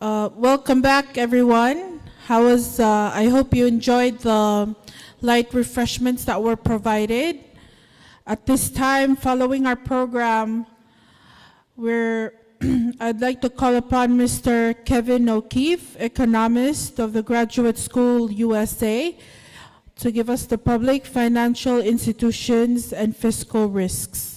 Welcome back, everyone. I hope you enjoyed the light refreshments that were provided. At this time, following our program, I'd like to call upon Mr. Kevin O'Keefe, economist of the Graduate School USA, to give us the public, financial institutions, and fiscal risks.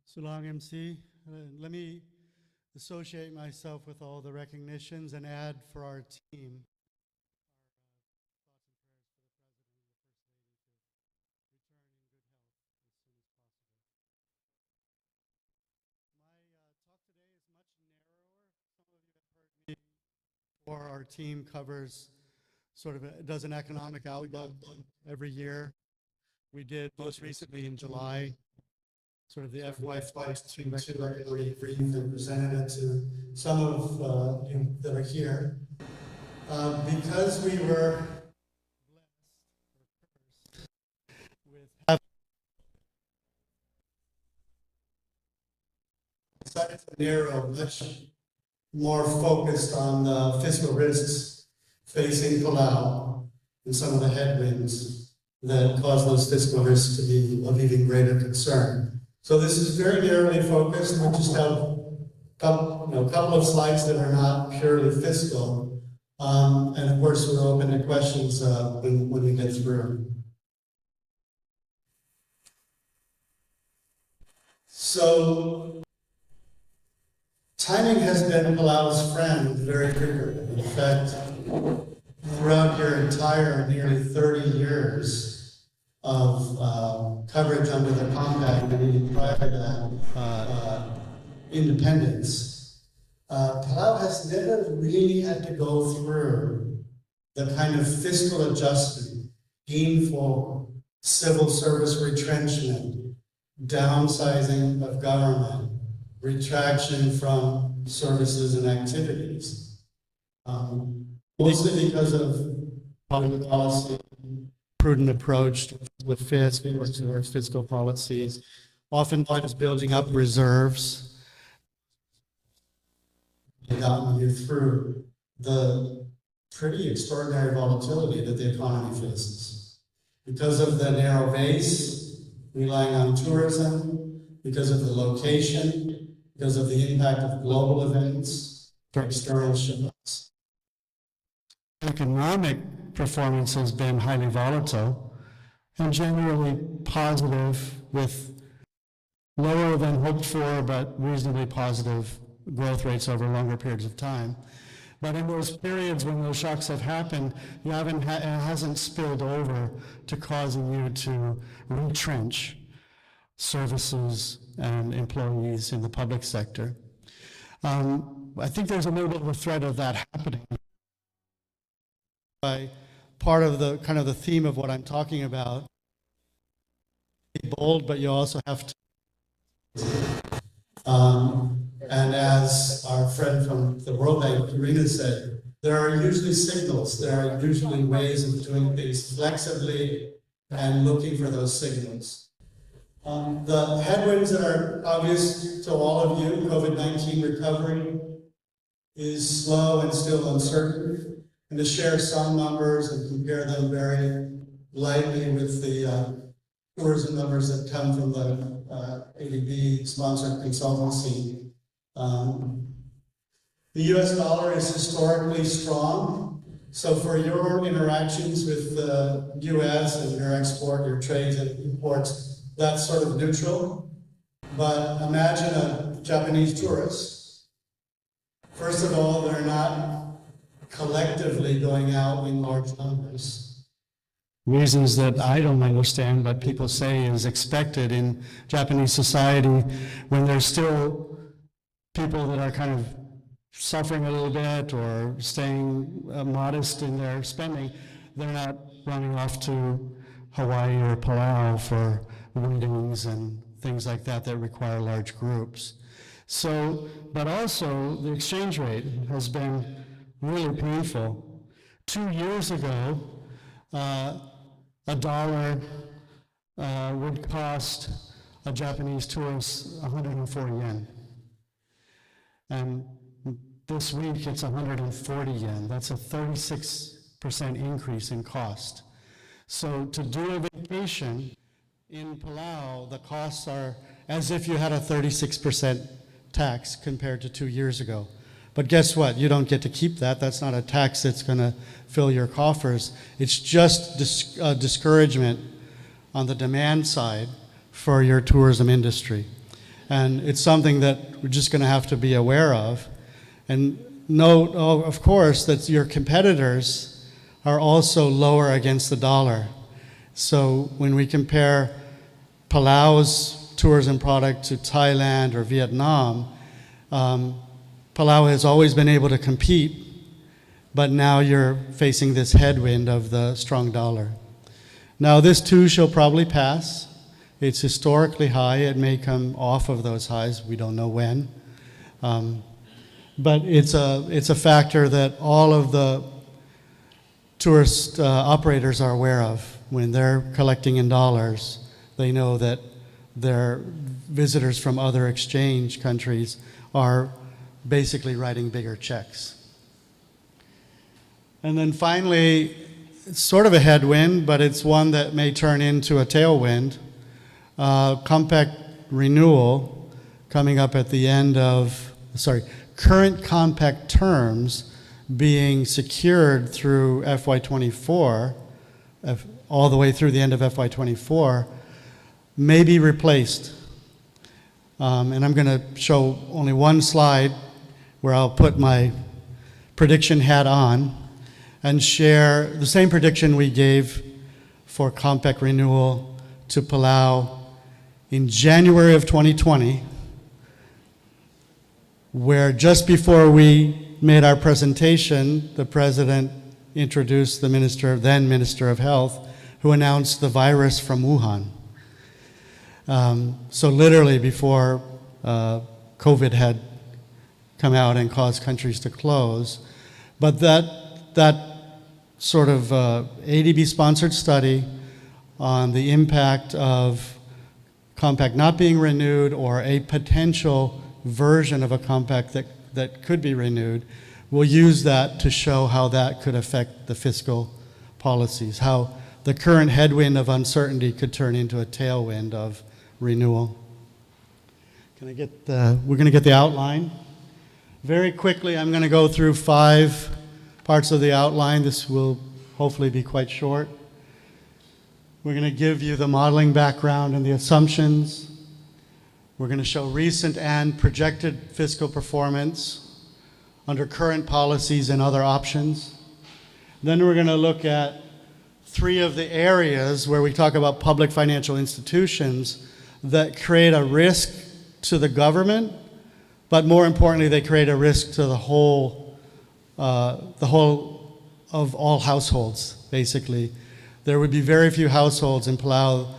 So long, MC. Let me associate myself with all the recognitions and add for our team. Our team covers does an economic outlook every year. We did most recently in July, sort of the FY22 brief and presented it to some of you that are here. Because we were blessed with having decided to narrow much more focused on the fiscal risks facing Palau and some of the headwinds that cause those fiscal risks to be of even greater concern. So this is very narrowly focused. We'll just have a couple of slides that are not purely fiscal. And of course, we're open to questions when we get through. So timing has been Palau's friend very frequently. In fact, throughout your entire nearly 30 years of coverage under the compact and even prior to that independence, Palau has never really had to go through the kind of fiscal adjustment, painful civil service retrenchment, downsizing of government, retraction from services and activities. Mostly because of public policy, prudent approach with fiscal policies, oftentimes building up reserves, and gotten you through the pretty extraordinary volatility that the economy faces. Because of the narrow base, relying on tourism, because of the location, because of the impact of global events, for external shocks. Economic performance has been highly volatile and generally positive, with lower than hoped for but reasonably positive growth rates over longer periods of time. But in those periods when those shocks have happened, it hasn't spilled over to causing you to retrench services and employees in the public sector. I think there's a little bit of a threat of that happening. By part of the kind of the theme of what I'm talking about. Be bold, but you also have to. And as our friend from the World Bank, Karina, said, there are usually signals. There are usually ways of doing things flexibly and looking for those signals. The headwinds that are obvious to all of you, COVID-19 recovery is slow and still uncertain. And to share some numbers and compare them very lightly with the tourism numbers that come from the ADB-sponsored consultancy. The US dollar is historically strong. So for your interactions with the US and your export, your trades and imports, that's sort of neutral. But imagine a Japanese tourist. First of all, they're not collectively going out in large numbers. Reasons that I don't understand, but people say is expected in Japanese society when there's still people that are kind of suffering a little bit or staying modest in their spending. They're not running off to Hawaii or Palau for weddings and things like that that require large groups. So, but also the exchange rate has been really painful. 2 years ago, a dollar would cost a Japanese tourist 104 yen. And this week it's 140 yen. That's a 36% increase in cost. So to do a vacation in Palau, the costs are as if you had a 36% tax compared to 2 years ago. But guess what? You don't get to keep that. That's not a tax that's going to fill your coffers. It's just discouragement on the demand side for your tourism industry. And it's something that we're just going to have to be aware of. And note, of course, that your competitors are also lower against the dollar. So when we compare Palau's tourism product to Thailand or Vietnam, Palau has always been able to compete, but now you're facing this headwind of the strong dollar. Now this too shall probably pass. It's historically high. It may come off of those highs. We don't know when. But it's a factor that all of the tourist operators are aware of. When they're collecting in dollars, they know that their visitors from other exchange countries are basically writing bigger checks. And then finally, it's sort of a headwind, but it's one that may turn into a tailwind. Compact renewal coming up at the end of, current compact terms being secured through FY24, all the way through the end of FY24, may be replaced. And I'm going to show only one slide where I'll put my prediction hat on and share the same prediction we gave for compact renewal to Palau in January of 2020, where just before we made our presentation, the president introduced the then Minister of Health, who announced the virus from Wuhan. So literally before COVID had come out and caused countries to close. But that sort of ADB-sponsored study on the impact of compact not being renewed or a potential version of a compact that could be renewed, we'll use that to show how that could affect the fiscal policies, how the current headwind of uncertainty could turn into a tailwind of renewal. We're going to get the outline. Very quickly, I'm going to go through 5 parts of the outline. This will hopefully be quite short. We're going to give you the modeling background and the assumptions. We're going to show recent and projected fiscal performance under current policies and other options. Then we're going to look at 3 of the areas where we talk about public financial institutions that create a risk to the government, but more importantly, they create a risk to the whole of all households, basically. There would be very few households in Palau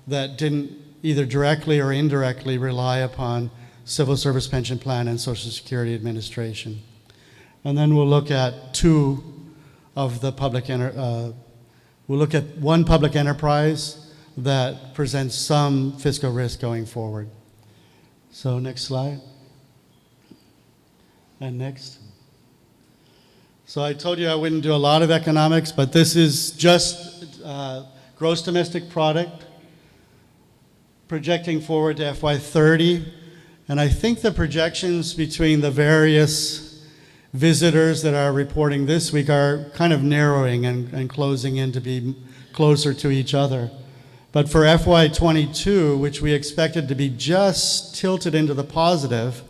that didn't either directly or indirectly rely upon Civil Service Pension Plan and Social Security Administration. And then we'll look at 2 of the we'll look at one public enterprise that presents some fiscal risk going forward. So next slide. And next. So I told you I wouldn't do a lot of economics, but this is just gross domestic product projecting forward to FY30. And I think the projections between the various visitors that are reporting this week are kind of narrowing and closing in to be closer to each other. But for FY22, which we expected to be just tilted into the positive,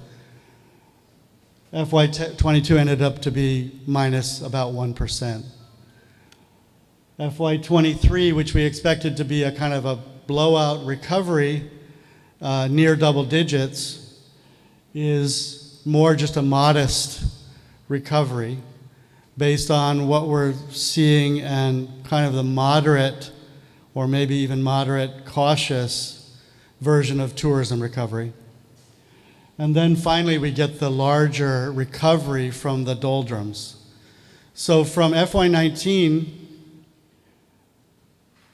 FY22 ended up to be minus about 1%. FY23, which we expected to be a kind of a blowout recovery near double digits, is more just a modest recovery based on what we're seeing and kind of the moderate or maybe even moderate cautious version of tourism recovery. And then finally we get the larger recovery from the doldrums. So from FY19,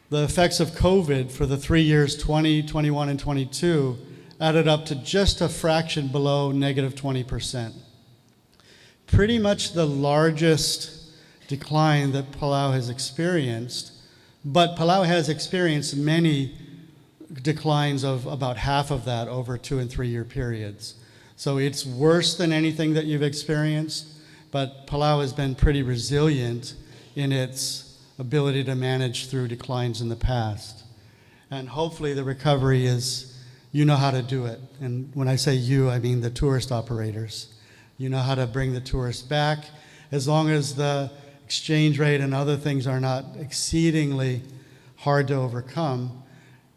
the effects of COVID for the 3 years, 20, 21, and 22, added up to just a fraction below negative 20%. Pretty much the largest decline that Palau has experienced, but Palau has experienced many declines of about half of that over 2 and 3 year periods. So it's worse than anything that you've experienced, but Palau has been pretty resilient in its ability to manage through declines in the past. And hopefully the recovery is, you know how to do it. And when I say you, I mean the tourist operators. You know how to bring the tourists back, as long as the exchange rate and other things are not exceedingly hard to overcome.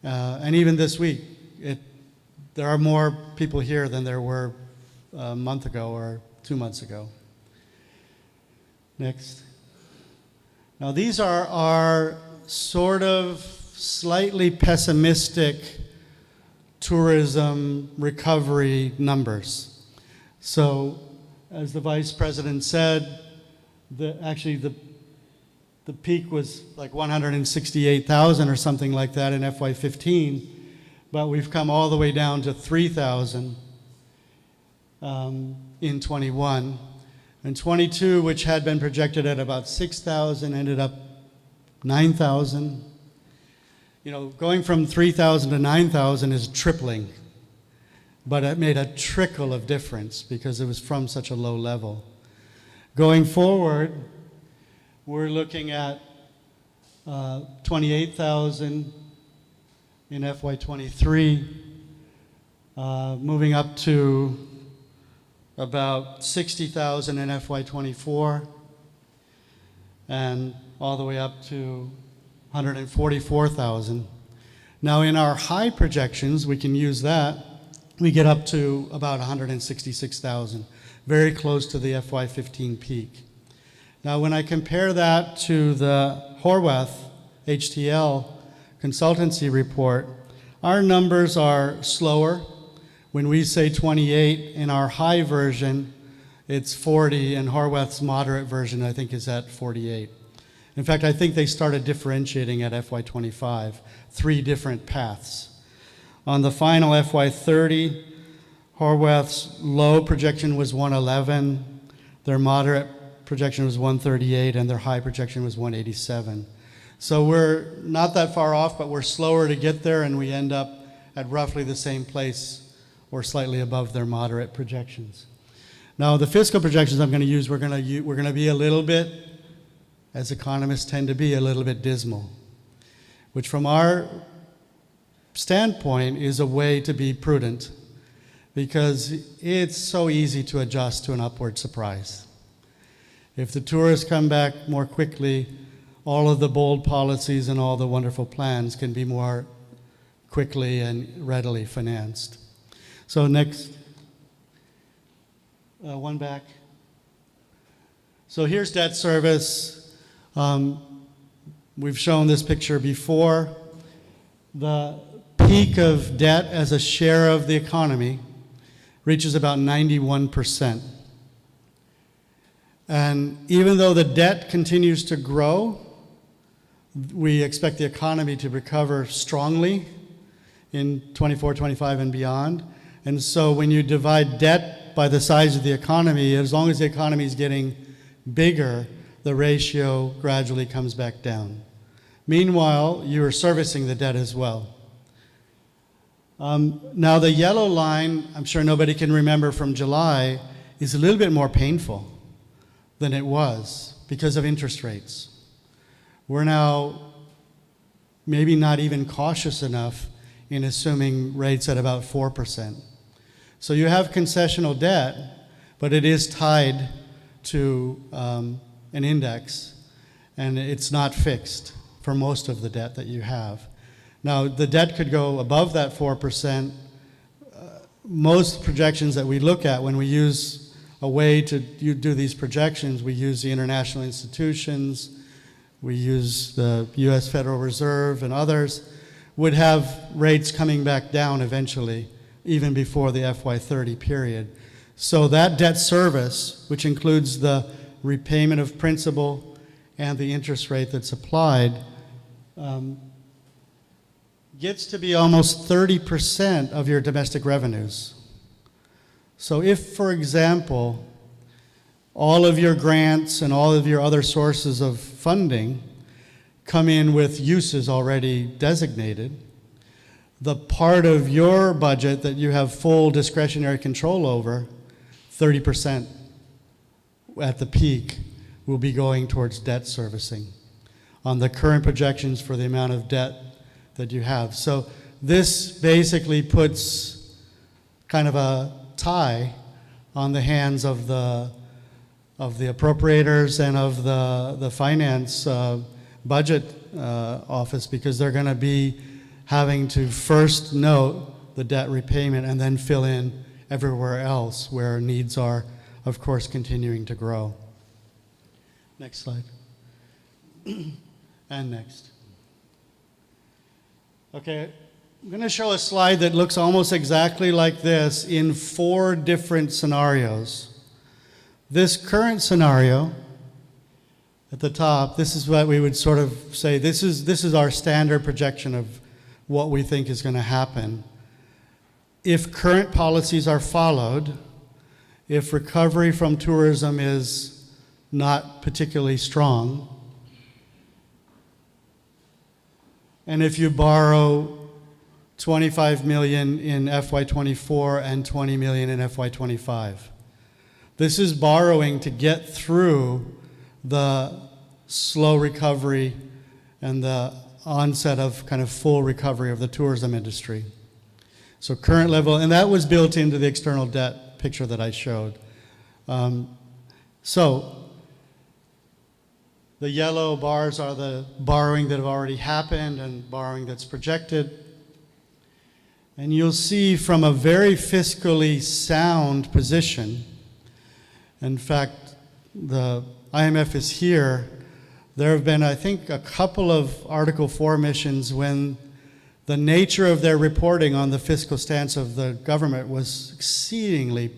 And even this week, there are more people here than there were a month ago or 2 months ago. Next. Now these are our sort of slightly pessimistic tourism recovery numbers. So as the Vice President said, actually the peak was like 168,000 or something like that in FY15, but we've come all the way down to 3,000 in 21. And 22, which had been projected at about 6,000, ended up 9,000. You know, going from 3,000 to 9,000 is tripling, but it made a trickle of difference because it was from such a low level. Going forward, we're looking at 28,000 in FY23, moving up to about 60,000 in FY24, and all the way up to 144,000. Now in our high projections, we can use that, we get up to about 166,000, very close to the FY15 peak. Now when I compare that to the Horwath HTL consultancy report, our numbers are slower. When we say 28 in our high version, it's 40, and Horwath's moderate version, I think, is at 48. In fact, I think they started differentiating at FY25, 3 different paths. On the final FY30, Horwath's low projection was 111, their moderate projection was 138, and their high projection was 187. So we're not that far off, but we're slower to get there, and we end up at roughly the same place or slightly above their moderate projections. Now, the fiscal projections I'm going to use, we're going to be a little bit, as economists tend to be, a little bit dismal, which from our standpoint is a way to be prudent, because it's so easy to adjust to an upward surprise. If the tourists come back more quickly, all of the bold policies and all the wonderful plans can be more quickly and readily financed. So next, one back. So here's debt service. We've shown this picture before. The peak of debt as a share of the economy reaches about 91%. And even though the debt continues to grow, we expect the economy to recover strongly in 24, 25, and beyond. And so when you divide debt by the size of the economy, as long as the economy is getting bigger, the ratio gradually comes back down. Meanwhile, you are servicing the debt as well. Now the yellow line, I'm sure nobody can remember from July, is a little bit more painful than it was because of interest rates. We're now maybe not even cautious enough in assuming rates at about 4%. So you have concessional debt, but it is tied to an index, and it's not fixed for most of the debt that you have. Now, the debt could go above that 4%. Most projections that we look at when we use a way to do these projections, we use the international institutions, we use the US Federal Reserve and others, would have rates coming back down eventually, even before the FY30 period. So that debt service, which includes the repayment of principal and the interest rate that's applied, gets to be almost 30% of your domestic revenues. So if, for example, all of your grants and all of your other sources of funding come in with uses already designated, the part of your budget that you have full discretionary control over, 30% at the peak, will be going towards debt servicing on the current projections for the amount of debt that you have. So this basically puts kind of a tie on the hands of the appropriators and of the finance budget office, because they're going to be having to first note the debt repayment and then fill in everywhere else where needs are, of course, continuing to grow. Next slide. And next. Okay, I'm going to show a slide that looks almost exactly like this in 4 different scenarios. This current scenario at the top, this is what we would sort of say, this is our standard projection of what we think is going to happen. If current policies are followed, if recovery from tourism is not particularly strong, and if you borrow 25 million in FY24 and 20 million in FY25. This is borrowing to get through the slow recovery and the onset of kind of full recovery of the tourism industry. So current level, and that was built into the external debt picture that I showed. So the yellow bars are the borrowing that have already happened and borrowing that's projected. And you'll see from a very fiscally sound position, in fact, the IMF is here. There have been, I think, a couple of Article 4 missions when the nature of their reporting on the fiscal stance of the government was exceedingly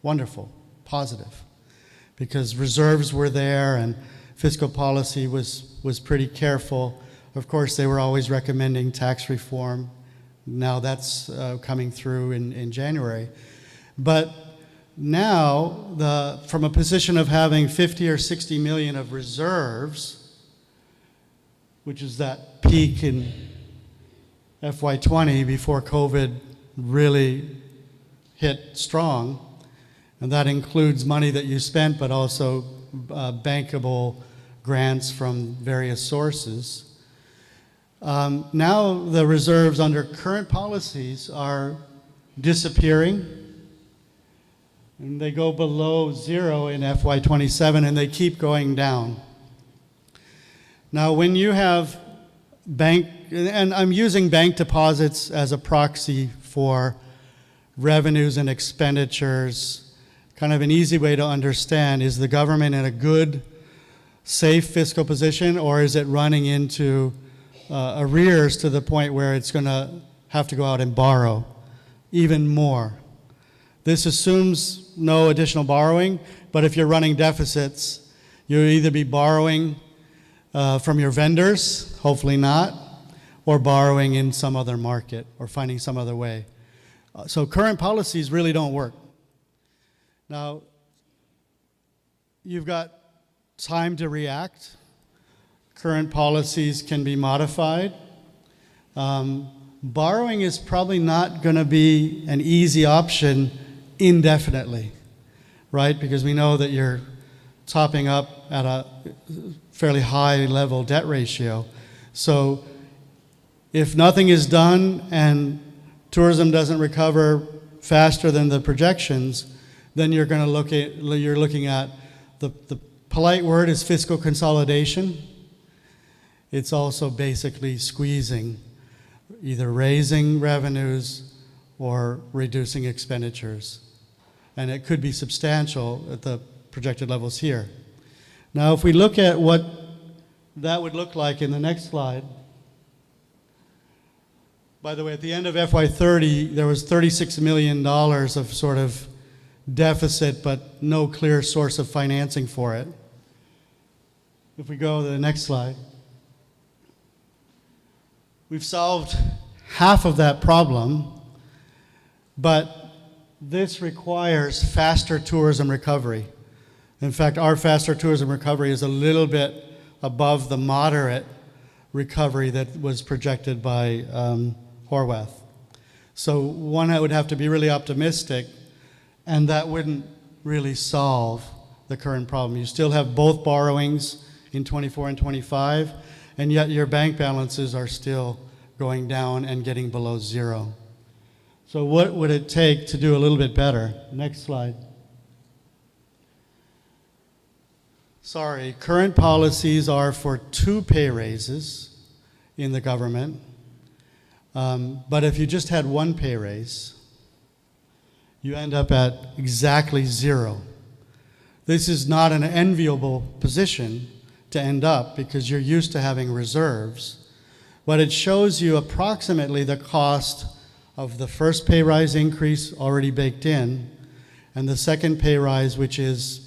wonderful, positive, because reserves were there and fiscal policy was pretty careful. Of course, they were always recommending tax reform. Now that's coming through in January. But now, from a position of having 50 or 60 million of reserves, which is that peak in FY20 before COVID really hit strong, and that includes money that you spent, but also bankable grants from various sources. Now the reserves under current policies are disappearing, and they go below 0 in FY27, and they keep going down. Now when you have bank, and I'm using bank deposits as a proxy for revenues and expenditures, kind of an easy way to understand, is the government in a good, safe fiscal position, or is it running into arrears to the point where it's going to have to go out and borrow even more? This assumes no additional borrowing, but if you're running deficits, you'll either be borrowing from your vendors, hopefully not, or borrowing in some other market or finding some other way. So current policies really don't work. Now, you've got time to react. Current policies can be modified. Borrowing is probably not going to be an easy option indefinitely, right? Because we know that you're topping up at a fairly high level debt ratio. So if nothing is done and tourism doesn't recover faster than the projections, then you're looking at the polite word is fiscal consolidation. It's also basically squeezing, either raising revenues or reducing expenditures. And it could be substantial at the projected levels here. Now, if we look at what that would look like in the next slide, by the way, at the end of FY30, there was $36 million of sort of deficit, but no clear source of financing for it. If we go to the next slide. We've solved half of that problem, but this requires faster tourism recovery. In fact, our faster tourism recovery is a little bit above the moderate recovery that was projected by Horwath. So one, I would have to be really optimistic, and that wouldn't really solve the current problem. You still have both borrowings in 24 and 25, and yet your bank balances are still going down and getting below zero. So what would it take to do a little bit better? Next slide. Sorry, current policies are for 2 pay raises in the government, but if you just had 1 pay raise, you end up at exactly 0. This is not an enviable position to end up because you're used to having reserves, but it shows you approximately the cost of the first pay rise increase already baked in, and the second pay rise, which is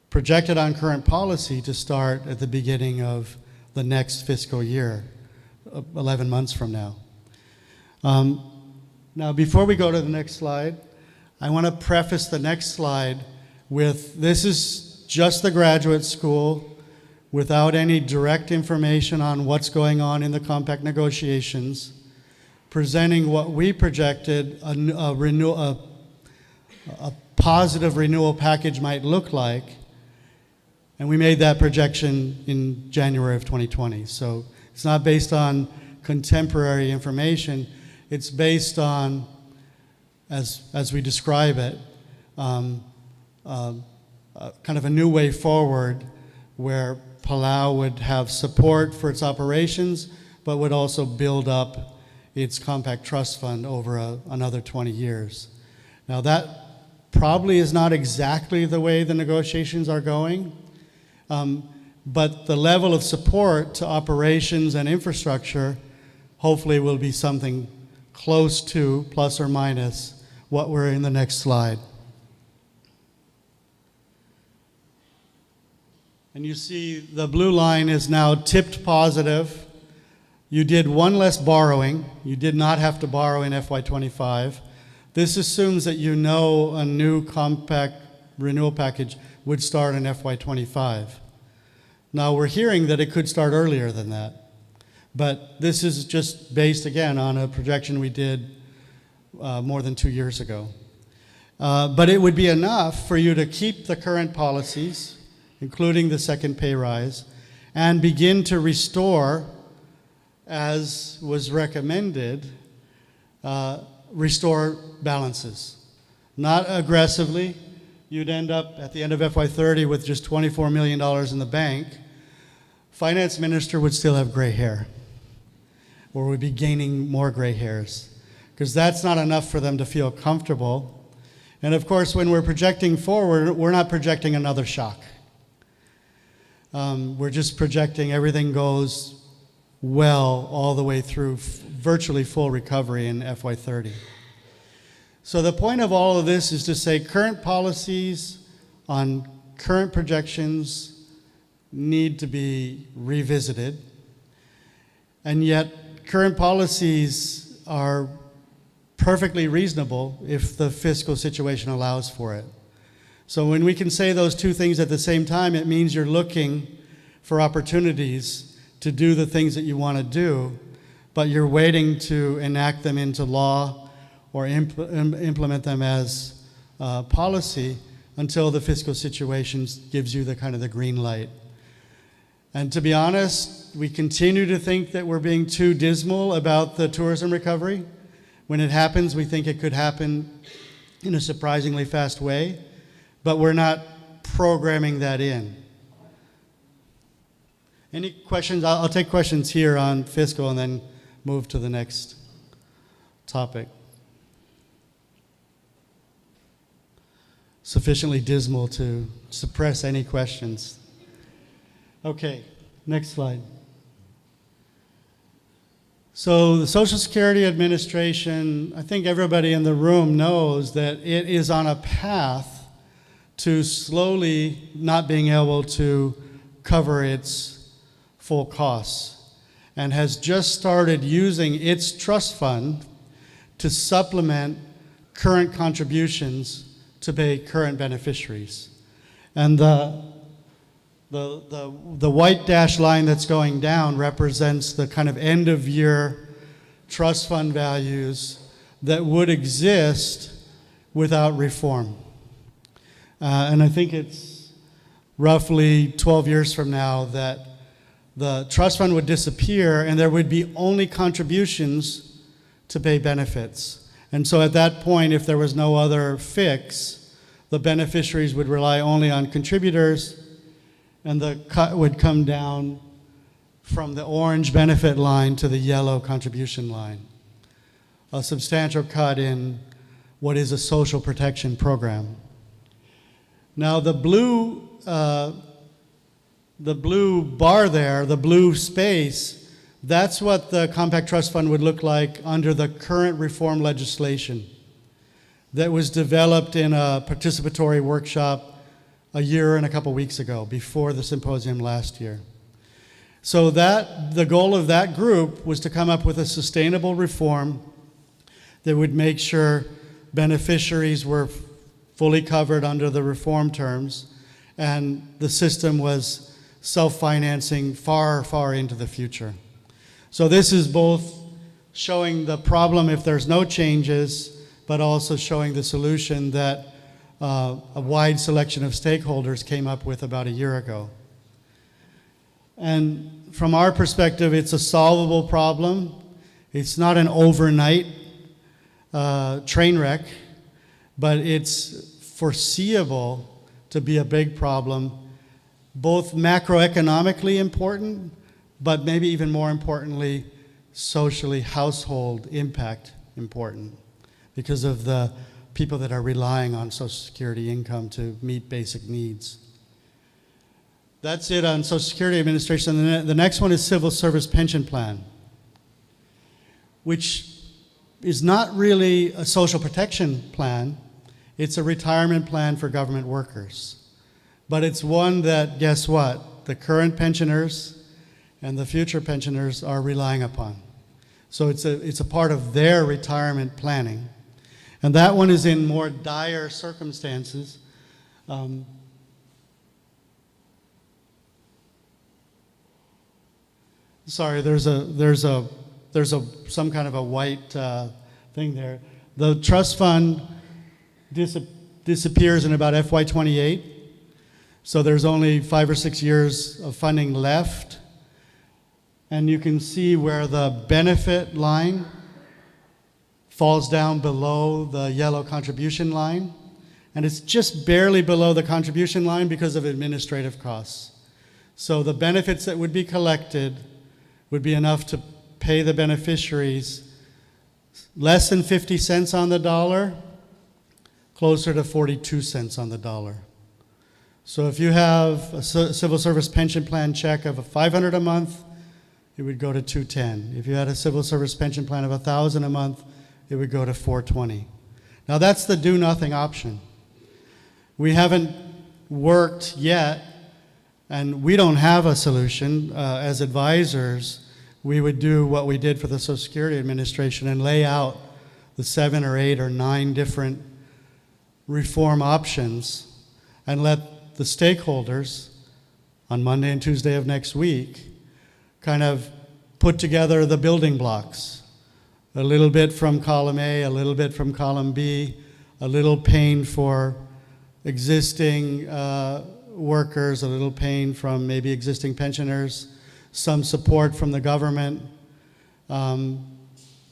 projected on current policy to start at the beginning of the next fiscal year, 11 months from now. Now, before we go to the next slide, I want to preface the next slide with, this is just the graduate school without any direct information on what's going on in the compact negotiations, presenting what we projected a positive renewal package might look like. And we made that projection in January of 2020. So it's not based on contemporary information. It's based on, as we describe it, kind of a new way forward where Palau would have support for its operations, but would also build up its compact trust fund over another 20 years. Now that probably is not exactly the way the negotiations are going. But the level of support to operations and infrastructure hopefully will be something close to, plus or minus, what we're in the next slide. And you see the blue line is now tipped positive. You did 1 less borrowing. You did not have to borrow in FY25. This assumes that you know a new compact renewal package would start in FY25. Now we're hearing that it could start earlier than that, but this is just based again on a projection we did more than 2 years ago. But it would be enough for you to keep the current policies, including the second pay rise, and begin to restore, as was recommended, restore balances. Not aggressively. You'd end up at the end of FY30 with just $24 million in the bank. Finance minister would still have gray hair, or would be gaining more gray hairs, because that's not enough for them to feel comfortable. And of course, when we're projecting forward, we're not projecting another shock. We're just projecting everything goes well all the way through virtually full recovery in FY30. So the point of all of this is to say current policies on current projections need to be revisited, and yet current policies are perfectly reasonable if the fiscal situation allows for it. So when we can say those two things at the same time, it means you're looking for opportunities to do the things that you want to do, but you're waiting to enact them into law or implement them as policy until the fiscal situation gives you the kind of the green light. And to be honest, we continue to think that we're being too dismal about the tourism recovery. When it happens, we think it could happen in a surprisingly fast way, but we're not programming that in. Any questions? I'll take questions here on fiscal and then move to the next topic. Sufficiently dismal to suppress any questions. Okay, next slide. So the Social Security Administration, I think everybody in the room knows that it is on a path to slowly not being able to cover its full costs. and has just started using its trust fund to supplement current contributions to pay current beneficiaries. And the white dashed line that's going down represents the kind of end of year trust fund values that would exist without reform. And I think it's roughly 12 years from now that the trust fund would disappear and there would be only contributions to pay benefits. And so at that point, if there was no other fix, the beneficiaries would rely only on contributors, and the cut would come down from the orange benefit line to the yellow contribution line. A substantial cut in what is a social protection program. Now the blue bar there, the blue space, that's what the Compact Trust Fund would look like under the current reform legislation that was developed in a participatory workshop a year and a couple weeks ago, before the symposium last year. So the goal of that group was to come up with a sustainable reform that would make sure beneficiaries were fully covered under the reform terms, and the system was self-financing far, far into the future. So this is both showing the problem if there's no changes, but also showing the solution that a wide selection of stakeholders came up with about a year ago. And from our perspective, it's a solvable problem. It's not an overnight train wreck, but it's foreseeable to be a big problem, both macroeconomically important, but maybe even more importantly, socially, household impact important, because of the people that are relying on Social Security income to meet basic needs. That's it on Social Security Administration. The next one is Civil Service Pension Plan, which is not really a social protection plan. It's a retirement plan for government workers. But it's one that, guess what? The current pensioners and the future pensioners are relying upon. So it's a part of their retirement planning. And that one is in more dire circumstances. Sorry, there's some kind of a white thing there. The trust fund disappears in about FY28. So there's only 5 or 6 years of funding left. And you can see where the benefit line falls down below the yellow contribution line. And it's just barely below the contribution line because of administrative costs. So the benefits that would be collected would be enough to pay the beneficiaries less than 50 cents on the dollar, closer to 42 cents on the dollar. So if you have a civil service pension plan check of $500 a month, it would go to $210. If you had a civil service pension plan of $1,000 a month, it would go to $420. Now that's the do nothing option. We haven't worked yet, and we don't have a solution. As advisors, we would do what we did for the Social Security Administration and lay out the 7 or 8 or 9 different reform options and let the stakeholders on Monday and Tuesday of next week kind of put together the building blocks. A little bit from column A, a little bit from column B, a little pain for existing workers, a little pain from maybe existing pensioners, some support from the government, and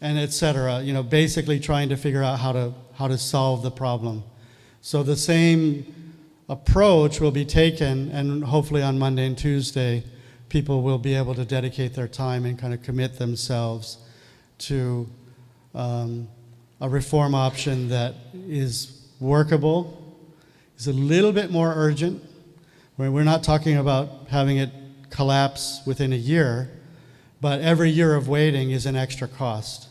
et cetera. You know, basically trying to figure out how to solve the problem. So the same approach will be taken, and hopefully on Monday and Tuesday, people will be able to dedicate their time and kind of commit themselves to a reform option that is workable, is a little bit more urgent. We're not talking about having it collapse within a year, but every year of waiting is an extra cost.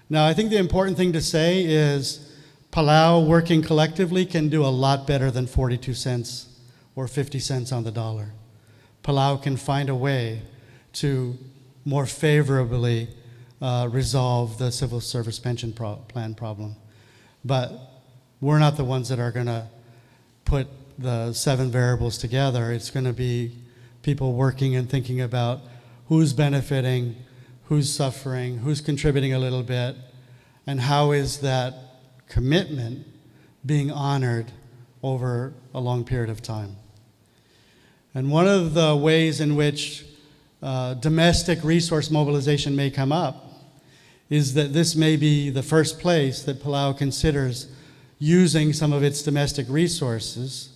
Now, I think the important thing to say is Palau working collectively can do a lot better than 42 cents or 50 cents on the dollar. Palau can find a way to more favorably resolve the civil service pension plan problem. But we're not the ones that are going to put the 7 variables together. It's going to be people working and thinking about who's benefiting, who's suffering, who's contributing a little bit, and how is that commitment being honored over a long period of time. And one of the ways in which domestic resource mobilization may come up is that this may be the first place that Palau considers using some of its domestic resources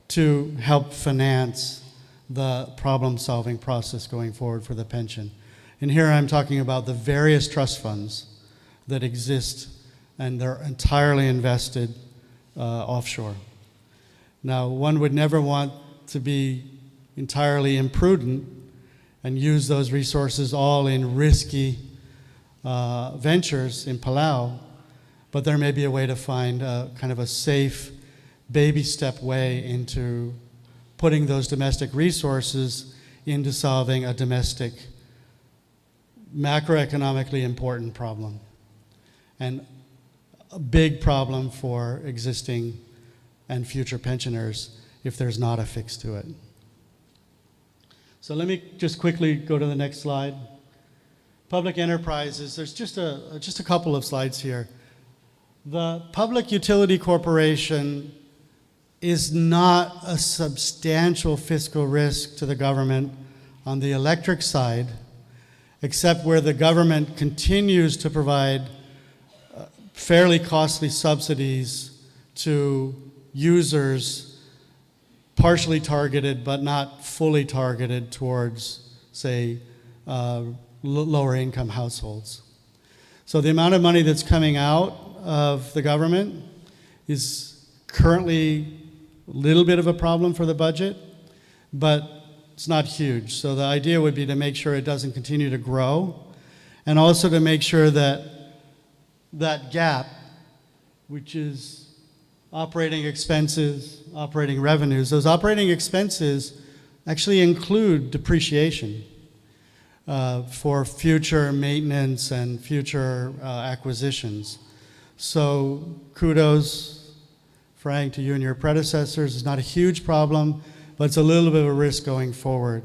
to help finance the problem-solving process going forward for the pension. And here I'm talking about the various trust funds that exist, and they're entirely invested offshore. Now, one would never want to be entirely imprudent and use those resources all in risky ventures in Palau, but there may be a way to find kind of a safe baby step way into putting those domestic resources into solving a domestic macroeconomically important problem and a big problem for existing and future pensioners if there's not a fix to it. So let me just quickly go to the next slide. Public enterprises, there's just a couple of slides here. The Public Utility Corporation is not a substantial fiscal risk to the government on the electric side, except where the government continues to provide fairly costly subsidies to users partially targeted but not fully targeted towards, say, lower income households. So the amount of money that's coming out of the government is currently a little bit of a problem for the budget, but it's not huge. So the idea would be to make sure it doesn't continue to grow, and also to make sure that that gap, which is operating expenses, operating revenues, those operating expenses actually include depreciation for future maintenance and future acquisitions. So kudos, Frank, to you and your predecessors. It's not a huge problem, but it's a little bit of a risk going forward,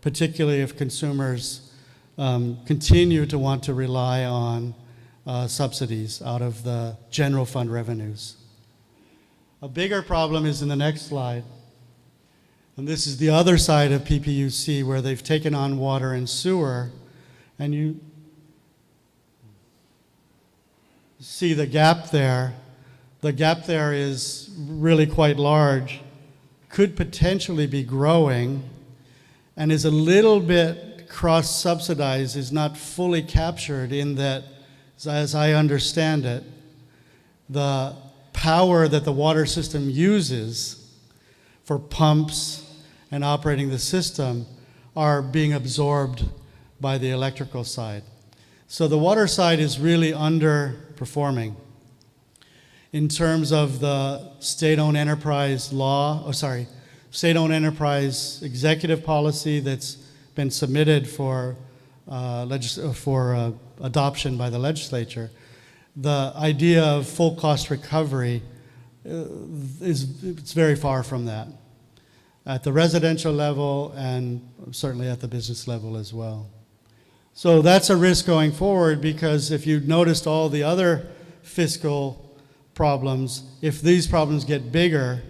particularly if consumers continue to want to rely on subsidies out of the general fund revenues. A bigger problem is in the next slide. And this is the other side of PPUC, where they've taken on water and sewer, and you see the gap there. The gap there is really quite large, could potentially be growing, and is a little bit cross-subsidized, is not fully captured in that, as I understand it, the power that the water system uses for pumps and operating the system are being absorbed by the electrical side. So the water side is really underperforming in terms of the state-owned enterprise law, state-owned enterprise executive policy that's been submitted for adoption by the legislature. The idea of full cost recovery it's very far from that at the residential level and certainly at the business level as well. So that's a risk going forward, because if you noticed all the other fiscal problems, if these problems get bigger,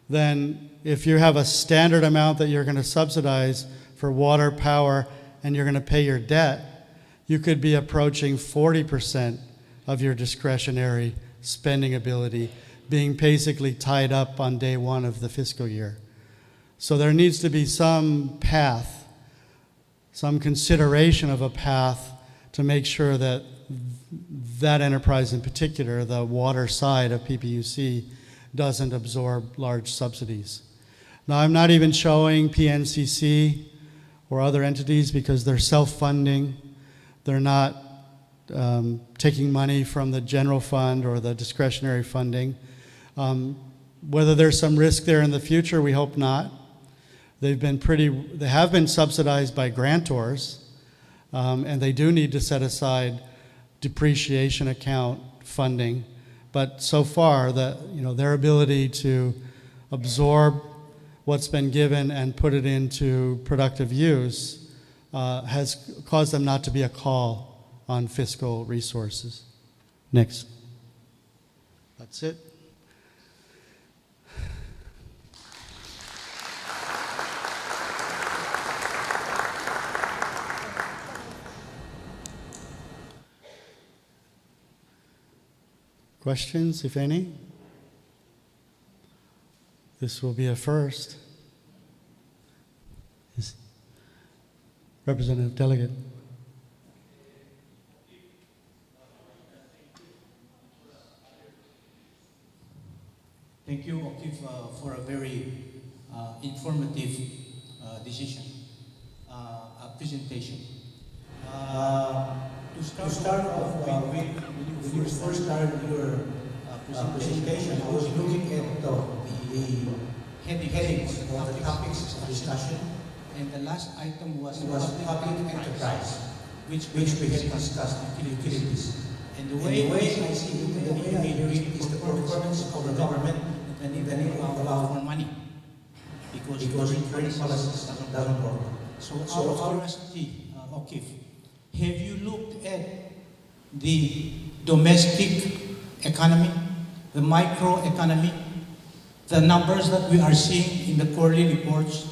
then if you have a standard amount that you're going to subsidize for water, power, and you're going to pay your debt, you could be approaching 40% of your discretionary spending ability being basically tied up on day one of the fiscal year. So there needs to be some path, some consideration of a path to make sure that that enterprise in particular, the water side of PPUC, doesn't absorb large subsidies. Now, I'm not even showing PNCC or other entities because they're self-funding. They're not taking money from the general fund or the discretionary funding. Whether there's some risk there in the future, we hope not. They have been subsidized by grantors, And they do need to set aside depreciation account funding. But so far, their ability to absorb what's been given and put it into productive use has caused them not to be a call on fiscal resources. Next. That's it. Questions, if any? This will be a first. Yes. Representative Delegate. Thank you, Okif, for a very informative decision, presentation. To start off, when you first started your presentation, I was looking at the headings or the topics of discussion, and the last item was public enterprise, which we had discussed utilities. And the way I see it, the way I read it, is the performance of the government and the need to allow for money, because current policies doesn't work. So out of curiosity, Okif, have you looked at the domestic economy, the micro economy, the numbers that we are seeing in the quarterly reports?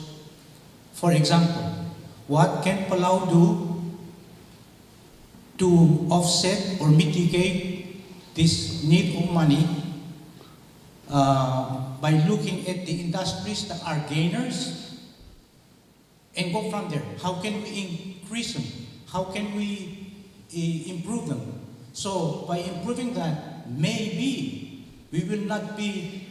For example, what can Palau do to offset or mitigate this need of money by looking at the industries that are gainers and go from there? How can we increase them? How can we improve them? So by improving that, maybe we will not be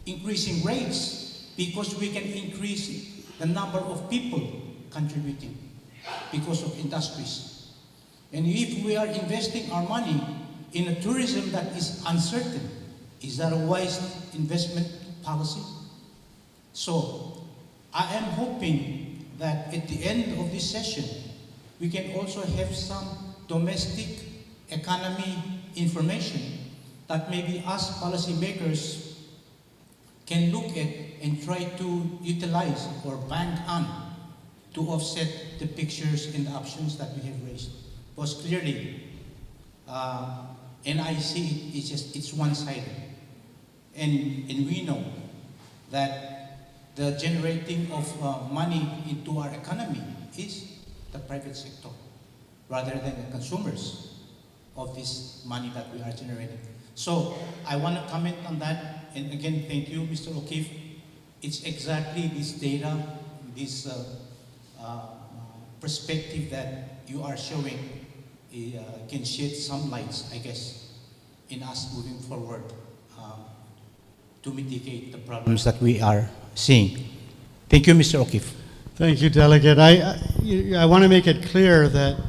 increasing rates, because we can increase the number of people contributing because of industries. And if we are investing our money in a tourism that is uncertain, is that a wise investment policy? So I am hoping that at the end of this session, we can also have some domestic economy information that maybe us policymakers can look at and try to utilize or bank on to offset the pictures and the options that we have raised. Because clearly, and I see it's one-sided. And we know that the generating of money into our economy is the private sector, rather than the consumers of this money that we are generating. So I want to comment on that, and again, thank you, Mr. O'Keefe. It's exactly this data, this perspective that you are showing can shed some lights, I guess, in us moving forward to mitigate the problems that we are seeing. Thank you, Mr. O'Keefe. Thank you, Delegate. I want to make it clear that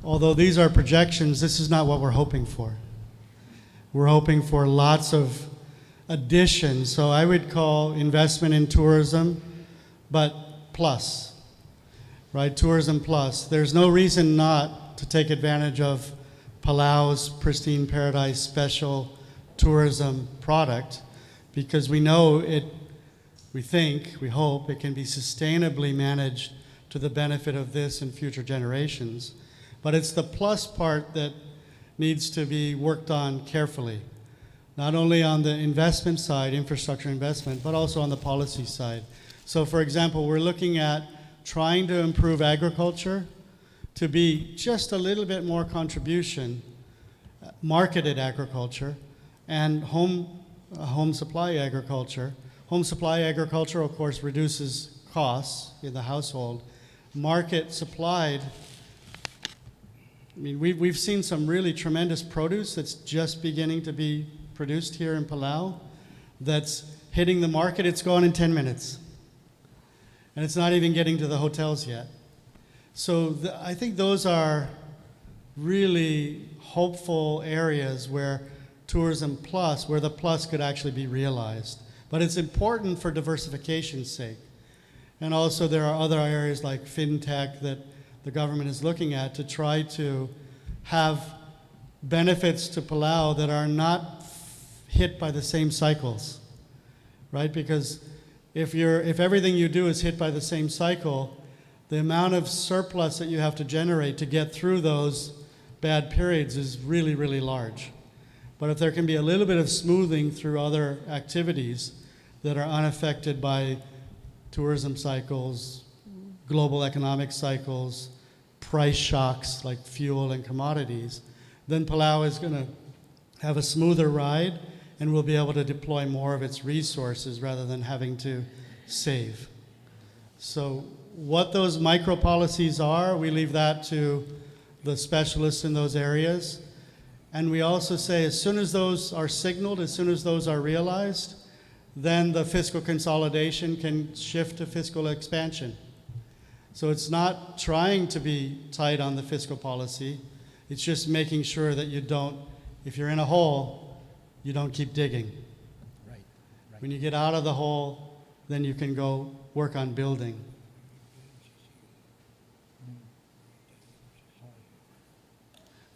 although these are projections, this is not what we're hoping for. We're hoping for lots of additions. So I would call investment in tourism, but plus, right? Tourism plus. There's no reason not to take advantage of Palau's Pristine Paradise special tourism product, because we know it, we think, we hope it can be sustainably managed to the benefit of this and future generations. But it's the plus part that needs to be worked on carefully, not only on the investment side, infrastructure investment, but also on the policy side. So for example, we're looking at trying to improve agriculture to be just a little bit more contribution, marketed agriculture, and home supply agriculture. Home supply agriculture, of course, reduces costs in the household. Market supplied, I mean, we've seen some really tremendous produce that's just beginning to be produced here in Palau that's hitting the market. It's gone in 10 minutes. And it's not even getting to the hotels yet. So I think those are really hopeful areas where tourism plus, where the plus could actually be realized. But it's important for diversification's sake. And also there are other areas like fintech that the government is looking at to try to have benefits to Palau that are not hit by the same cycles, right? Because if everything you do is hit by the same cycle, the amount of surplus that you have to generate to get through those bad periods is really, really large. But if there can be a little bit of smoothing through other activities that are unaffected by tourism cycles, global economic cycles, price shocks like fuel and commodities, then Palau is going to have a smoother ride and will be able to deploy more of its resources rather than having to save. So what those micro policies are, we leave that to the specialists in those areas. And we also say as soon as those are signaled, as soon as those are realized, then the fiscal consolidation can shift to fiscal expansion. So it's not trying to be tight on the fiscal policy. It's just making sure that you don't, if you're in a hole, you don't keep digging. Right. When you get out of the hole, then you can go work on building.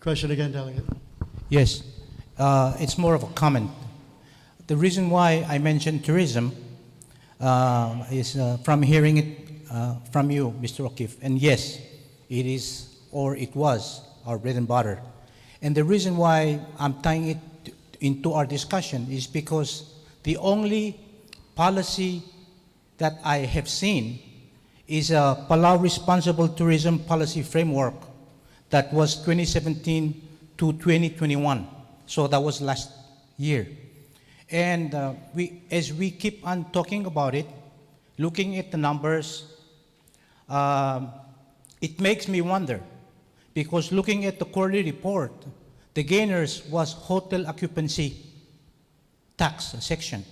Question again, Delegate. Yes, it's more of a comment. The reason why I mentioned tourism is from hearing it from you, Mr. O'Keefe. And yes, it is, or it was, our bread and butter. And the reason why I'm tying it into our discussion is because the only policy that I have seen is a Palau Responsible Tourism Policy Framework that was 2017 to 2021. So that was last year. And as we keep on talking about it, looking at the numbers, it makes me wonder, because looking at the quarterly report, the gainers was hotel occupancy tax section.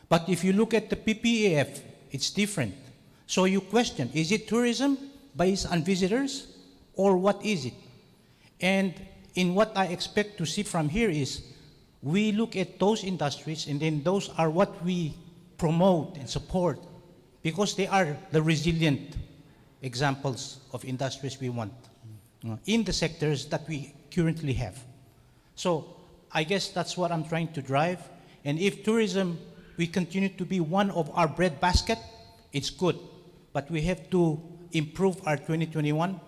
But if you look at the PPAF, it's different. So you question, is it tourism based on visitors, or what is it? And in what I expect to see from here is, we look at those industries, and then those are what we promote and support, because they are the resilient examples of industries we want in the sectors that we currently have. So I guess that's what I'm trying to drive. And if tourism, we continue to be one of our bread basket, it's good. But we have to improve our 2021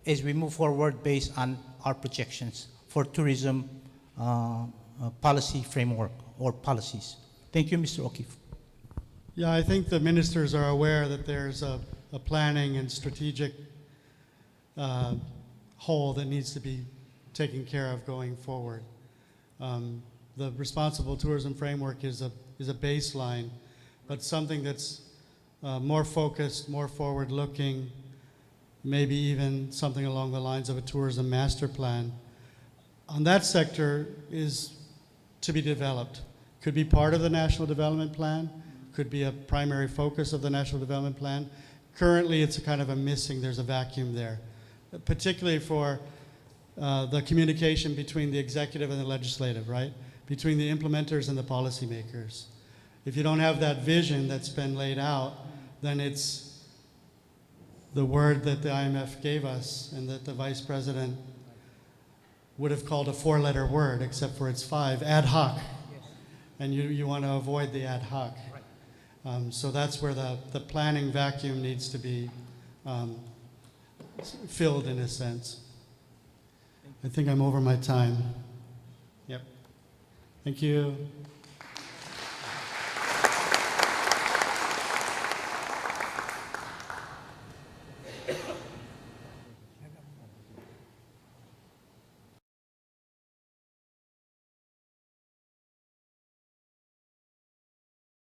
as we move forward based on our projections for tourism policy framework or policies. Thank you, Mr. O'Keefe. Yeah, I think the ministers are aware that there's a planning and strategic hole that needs to be taken care of going forward. The responsible tourism framework is a baseline, but something that's more focused, more forward-looking, maybe even something along the lines of a tourism master plan. On that sector is to be developed. Could be part of the National Development Plan, could be a primary focus of the National Development Plan. Currently, it's a kind of a missing, there's a vacuum there, particularly for the communication between the executive and the legislative, right? Between the implementers and the policymakers. If you don't have that vision that's been laid out, then it's the word that the IMF gave us and that the Vice President would have called a four-letter word, except for it's five, ad hoc. Yes. And you want to avoid the ad hoc. Right. So that's where the planning vacuum needs to be filled in a sense. I think I'm over my time. Yep. Thank you.